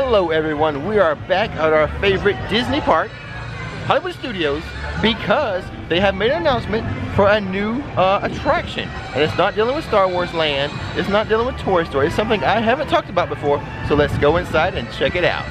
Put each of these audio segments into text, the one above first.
Hello everyone, we are back at our favorite Disney park, Hollywood Studios, because they have made an announcement for a new attraction. And it's not dealing with Star Wars Land, it's not dealing with Toy Story, it's something I haven't talked about before, so let's go inside and check it out.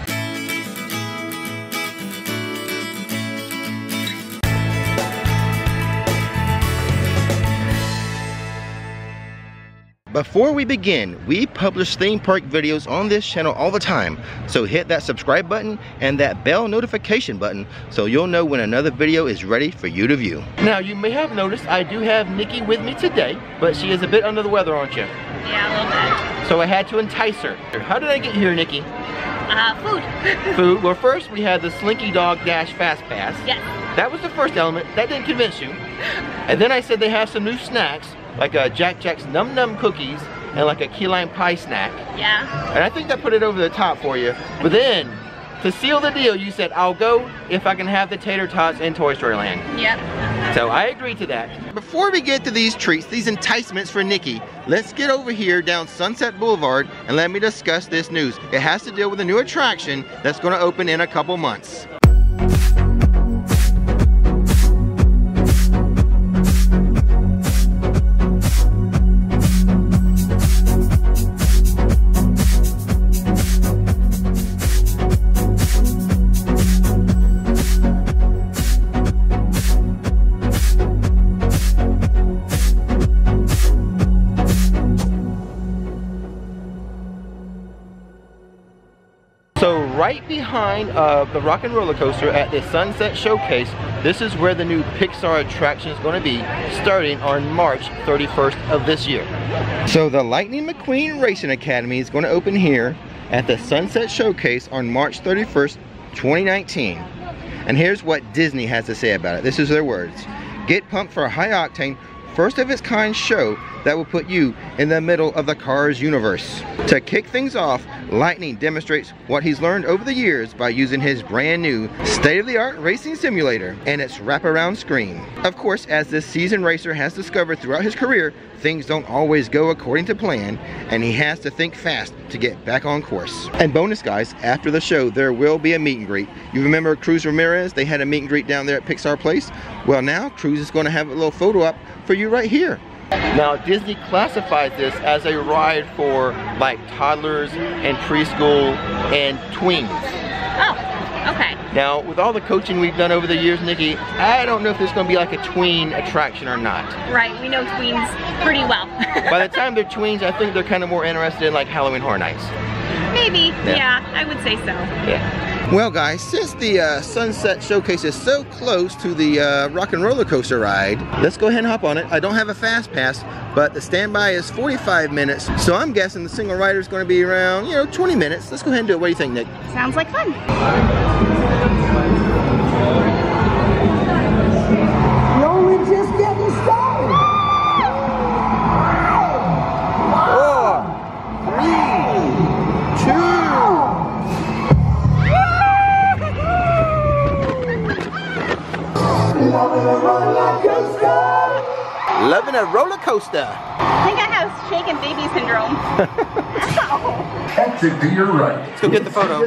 Before we begin, we publish theme park videos on this channel all the time, so hit that subscribe button and that bell notification button so you'll know when another video is ready for you to view. Now you may have noticed I do have Nikki with me today, but she is a bit under the weather, aren't you? Yeah, a little bit. So I had to entice her. How did I get here, Nikki? Food. Food. Well, first we had the Slinky Dog Dash Fast Pass. Yes. That was the first element. That didn't convince you. And then I said they have some new snacks, like Jack Jack's Num Num cookies and like a key lime pie snack. Yeah. And I think that put it over the top for you. But then, to seal the deal, you said, I'll go if I can have the tater tots in Toy Story Land. Yep. So I agreed to that. Before we get to these treats, these enticements for Nikki, let's get over here down Sunset Boulevard and let me discuss this news. It has to deal with a new attraction that's going to open in a couple months. So right behind the Rock and Roller Coaster at the Sunset Showcase, this is where the new Pixar attraction is going to be starting on March 31st of this year. So the Lightning McQueen Racing Academy is going to open here at the Sunset Showcase on March 31st, 2019. And here's what Disney has to say about it. This is their words. Get pumped for a high-octane, first-of-its-kind show that will put you in the middle of the Cars universe. To kick things off, Lightning demonstrates what he's learned over the years by using his brand new state-of-the-art racing simulator and its wraparound screen. Of course, as this seasoned racer has discovered throughout his career, things don't always go according to plan, and he has to think fast to get back on course. And bonus guys, after the show there will be a meet and greet. You remember Cruz Ramirez? They had a meet and greet down there at Pixar Place. Well, now Cruz is going to have a little photo up for you right here. Now Disney classifies this as a ride for like toddlers and preschool and tweens. Oh, okay. Now with all the coaching we've done over the years, Nikki, I don't know if this is going to be like a tween attraction or not. Right, we know tweens pretty well. By the time they're tweens, I think they're kind of more interested in like Halloween Horror Nights. Maybe, yeah, I would say so. Yeah. Well guys, since the Sunset Showcase is so close to the Rock and Roller Coaster ride, let's go ahead and hop on it. I don't have a fast pass, but the standby is 45 minutes, so I'm guessing the single rider is going to be around, 20 minutes. Let's go ahead and do it. What do you think, Nick? Sounds like fun. No, we're just getting started. 4, 3, 2. Loving a roller coaster. Loving a roller coaster. I think I have shaken baby syndrome. Exit to your right. Let's go get the photo.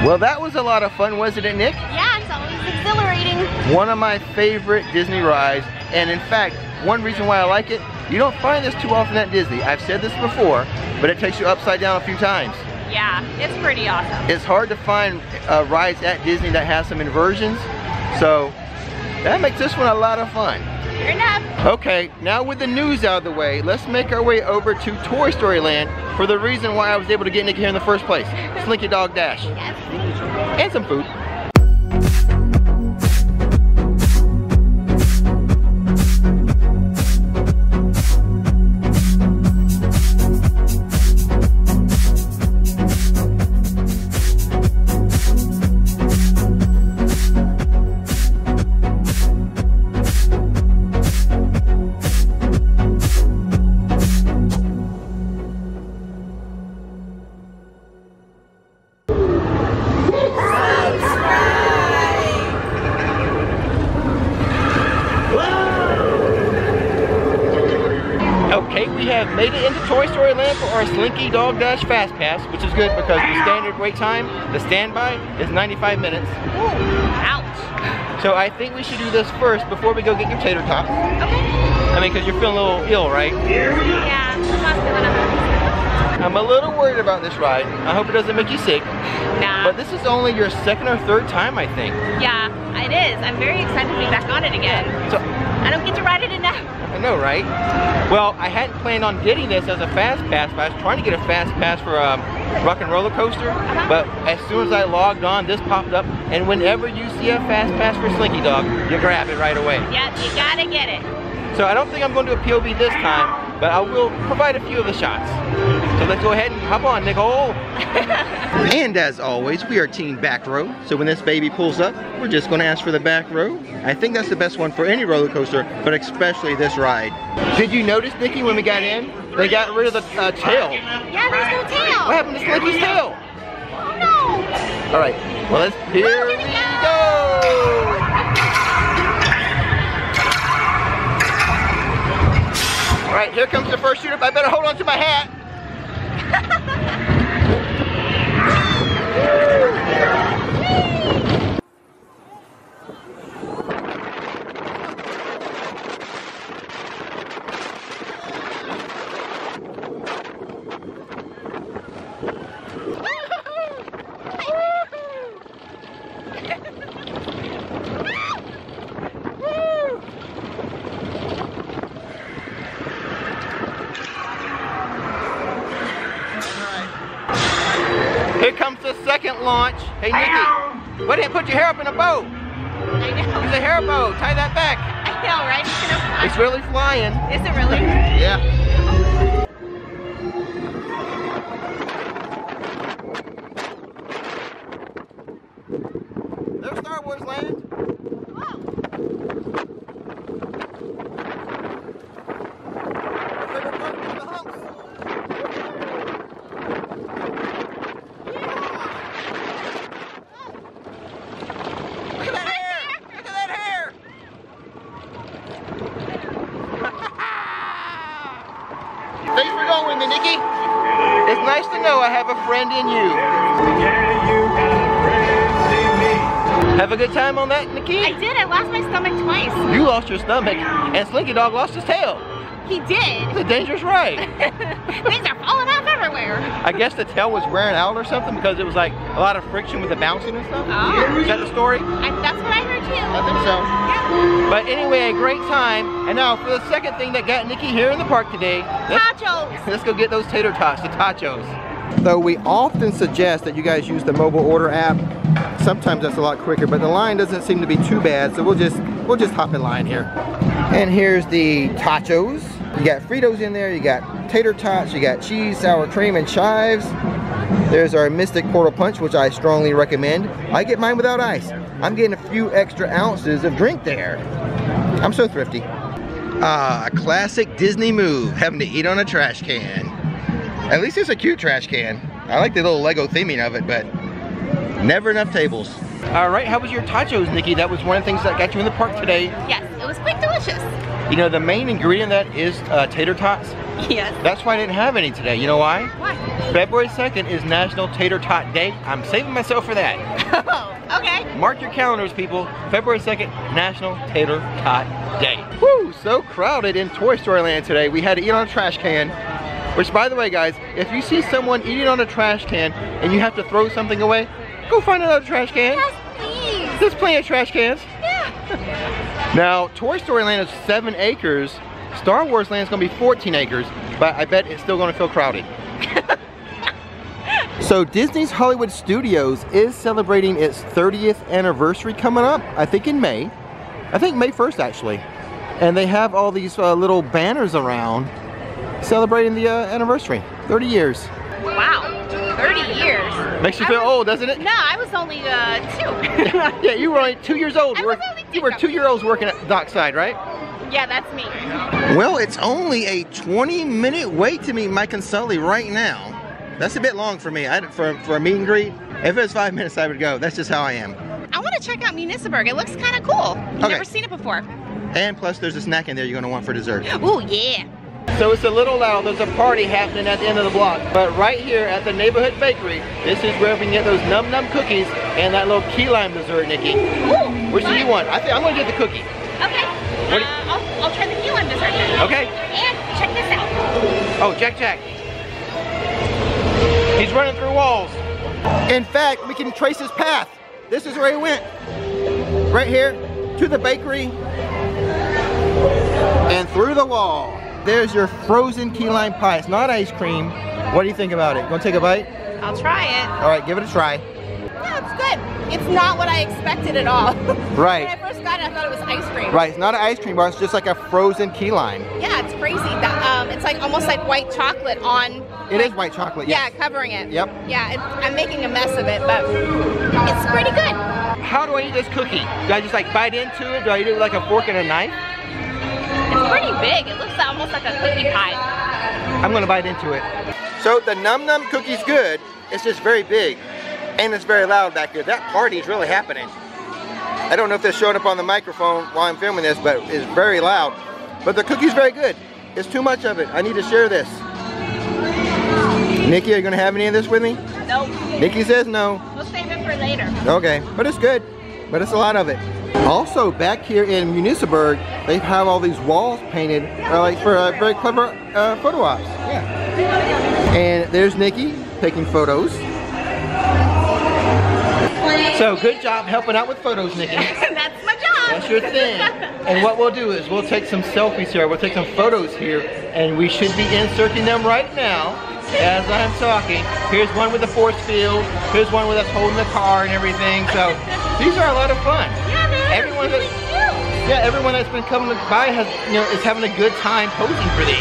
Well, that was a lot of fun, wasn't it, Nick? Yeah, it's always exhilarating. One of my favorite Disney rides, and in fact, one reason why I like it, you don't find this too often at Disney. I've said this before, but it takes you upside down a few times. Yeah, it's pretty awesome. It's hard to find rides at Disney that have some inversions, so that makes this one a lot of fun. Fair enough. Okay, now with the news out of the way, let's make our way over to Toy Story Land for the reason why I was able to get Nikki here in the first place. Slinky Dog Dash. Yes. And some food. made it into Toy Story Land for our Slinky Dog Dash Fast Pass, which is good because the standard wait time, the standby, is 95 minutes. Ooh, ouch. So I think we should do this first before we go get your tater tots. Okay. I mean, because you're feeling a little ill, right? Yeah, I'm not feeling it. I'm a little worried about this ride. I hope it doesn't make you sick. Nah. But this is only your second or third time, I think. Yeah, it is. I'm very excited to be back on it again. So I don't get to ride it enough. I know, right? Well, I hadn't planned on getting this as a fast pass, but I was trying to get a fast pass for Rock and Roller Coaster. But as soon as I logged on, this popped up, and whenever you see a fast pass for Slinky Dog, you grab it right away. Yep, you gotta get it. So I don't think I'm going to do a POV this time, but I will provide a few of the shots. So let's go ahead and hop on, Nicole. And as always, we are team back row. So when this baby pulls up, we're just going to ask for the back row. I think that's the best one for any roller coaster, but especially this ride. Did you notice, Nikki, when we got in, they got rid of the tail? Yeah, there's no tail. What happened to Slinky's tail? Oh no. All right, well, here we go. All right, here comes the first shooter. I better hold on to my hat. Here comes the second launch. Hey, Nikki, why didn't you put your hair up in a bow? I know. Use a hair bow. Tie that back. I know, right? It's really flying. Is it really? Yeah. There's Star Wars Land. Whoa. Thanks for going with me, Nikki. It's nice to know I have a friend in you. Yeah, you got a friend in me. Have a good time on that, Nikki? I did. I lost my stomach twice. You lost your stomach, and Slinky Dog lost his tail. He did. It's a dangerous ride. Things are falling off everywhere. I guess the tail was wearing out or something because it was like a lot of friction with the bouncing and stuff. Oh. Is that the story? That's what I heard too. I think so. Yeah. But anyway, a great time. And now for the second thing that got Nikki here in the park today, Tachos. let's go get those tater tots, the tachos. Though we often suggest that you guys use the mobile order app. Sometimes that's a lot quicker, but the line doesn't seem to be too bad, so we'll just hop in line here. And here's the tachos. You got Fritos in there, you got tater tots, you got cheese, sour cream, and chives. There's our Mystic Portal Punch, which I strongly recommend. I get mine without ice. I'm getting a few extra ounces of drink there. I'm so thrifty. Ah, a classic Disney move, having to eat on a trash can. At least it's a cute trash can. I like the little Lego theming of it, but never enough tables. All right, how was your tachos, Nikki? That was one of the things that got you in the park today. Yes, it was quite delicious. You know, the main ingredient of that is tater tots. Yes. That's why I didn't have any today. You know why? Why? February 2nd is National Tater Tot Day. I'm saving myself for that. Oh, okay. Mark your calendars, people. February 2nd, National Tater Tot Day. Woo, so crowded in Toy Story Land today. We had to eat on a trash can. Which, by the way, guys, if you see someone eating on a trash can and you have to throw something away, go find another trash can. Yes, please. There's plenty of trash cans. Yeah. Now, Toy Story Land is 7 acres. Star Wars Land is going to be 14 acres, but I bet it's still going to feel crowded. So Disney's Hollywood Studios is celebrating its 30th anniversary coming up, I think in May. I think May 1st, actually. And they have all these little banners around celebrating the anniversary. 30 years. Wow, 30 years. Makes you feel old, doesn't it? No, I was only 2. Yeah, you were only 2 years old. I was only 2. You were 2-year-olds working at Dockside, right? Yeah, that's me. Well, it's only a 20-minute wait to meet Mike and Sully right now. That's a bit long for me. For a meet and greet. If it was 5 minutes, I would go. That's just how I am. I want to check out Municiberg. It looks kind of cool. I've never seen it before. And plus, there's a snack in there you're going to want for dessert. Oh, yeah. So it's a little loud. There's a party happening at the end of the block. But right here at the neighborhood bakery, this is where we can get those Num Num cookies and that little key lime dessert, Nikki. Ooh, Which do you want? I think I'm gonna get the cookie. Okay. I'll try the key lime dessert then. Okay. And check this out. Oh, Jack. He's running through walls. In fact, we can trace his path. This is where he went. Right here to the bakery and through the wall. There's your frozen key lime pie. It's not ice cream. What do you think about it? You want to take a bite? I'll try it. All right, give it a try. Yeah, it's good. It's not what I expected at all. Right. When I first got it, I thought it was ice cream. Right, it's not an ice cream bar. It's just like a frozen key lime. Yeah, it's crazy. It's like almost like white chocolate on. It is white chocolate, yes. Yeah, covering it. Yep. Yeah, I'm making a mess of it, but it's pretty good. How do I eat this cookie? Do I just like bite into it? Do I eat it with like a fork and a knife? It's pretty big. It looks almost like a cookie pie. I'm gonna bite into it. So the Num Num cookie's good. It's just very big. And it's very loud back there. That party's really happening. I don't know if they're showing up on the microphone while I'm filming this, but it's very loud. But the cookie's very good. It's too much of it. I need to share this. Nikki, are you gonna have any of this with me? Nope. Nikki says no. We'll save it for later. Okay, but it's good. But it's a lot of it. Also, back here in Municiberg, they have all these walls painted like for very clever photo ops. Yeah. And there's Nikki taking photos. So good job helping out with photos, Nikki. That's my job. That's your thing. And what we'll do is we'll take some selfies here. We'll take some photos here, and we should be inserting them right now as I'm talking. Here's one with the force field. Here's one with us holding the car and everything. So these are a lot of fun. Yeah, man. Everyone that's, yeah, everyone that's been coming by has, is having a good time posing for these.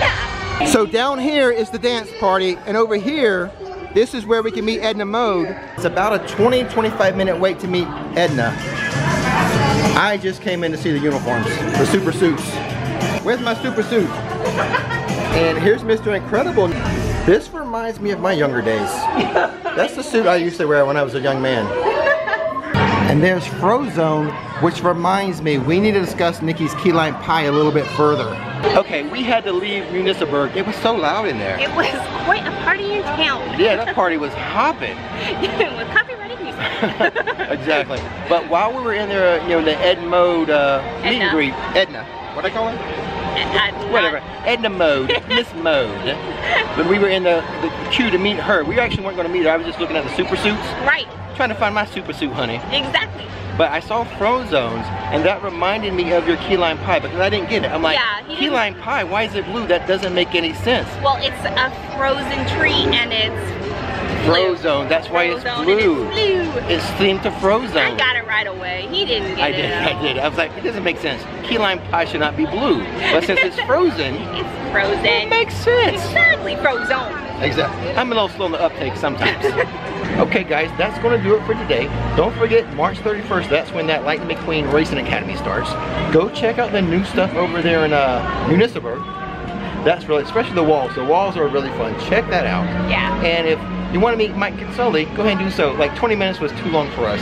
Yeah. So down here is the dance party, and over here, this is where we can meet Edna Mode. It's about a 20-25 minute wait to meet Edna. I just came in to see the uniforms, the super suits. Where's my super suit? And here's Mr. Incredible. This reminds me of my younger days. That's the suit I used to wear when I was a young man. And there's Frozone, which reminds me, we need to discuss Nikki's key lime pie a little bit further. Okay, we had to leave Municiberg. It was so loud in there. It was quite a party in town. Yeah, that party was hopping. With copyrighted music. Exactly. But while we were in there, the Ed Mode meet and greet, Edna, what do I call her? Whatever, Edna Mode, Miss Mode. But we were in the queue to meet her. We actually weren't going to meet her. I was just looking at the super suits. Right. Trying to find my super suit, honey. Exactly. But I saw Frozones, and that reminded me of your key lime pie because I didn't get it. I'm like, yeah, key lime pie, why is it blue? That doesn't make any sense. Well, it's a frozen tree, and it's Frozone, that's why it's blue. It's themed to Frozone. I got it right away. He didn't get it. I did. I was like, it doesn't make sense. Key lime pie should not be blue. But since it's frozen, it's frozen. It makes sense. Exactly, Frozone. Exactly. I'm a little slow on the uptake sometimes. Okay guys, that's going to do it for today. Don't forget, March 31st, that's when that Lightning McQueen Racing Academy starts. Go check out the new stuff over there in Municiberg. That's really, especially the walls. The walls are really fun. Check that out. Yeah. And if you want to meet Mike Consoli, go ahead and do so. Like 20 minutes was too long for us.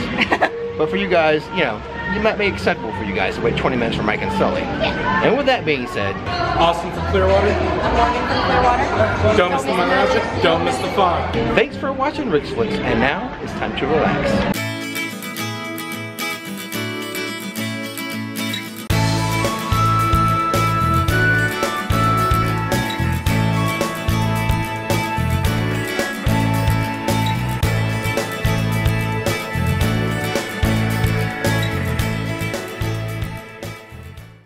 But for you guys, it might be acceptable for you guys to wait 20 minutes for Mike Consoli. Yeah. And with that being said, Austin from Clearwater. Morgan from Clearwater. Don't miss the magic. Don't miss the fun. thanks for watching Rick's Flicks, and now it's time to relax.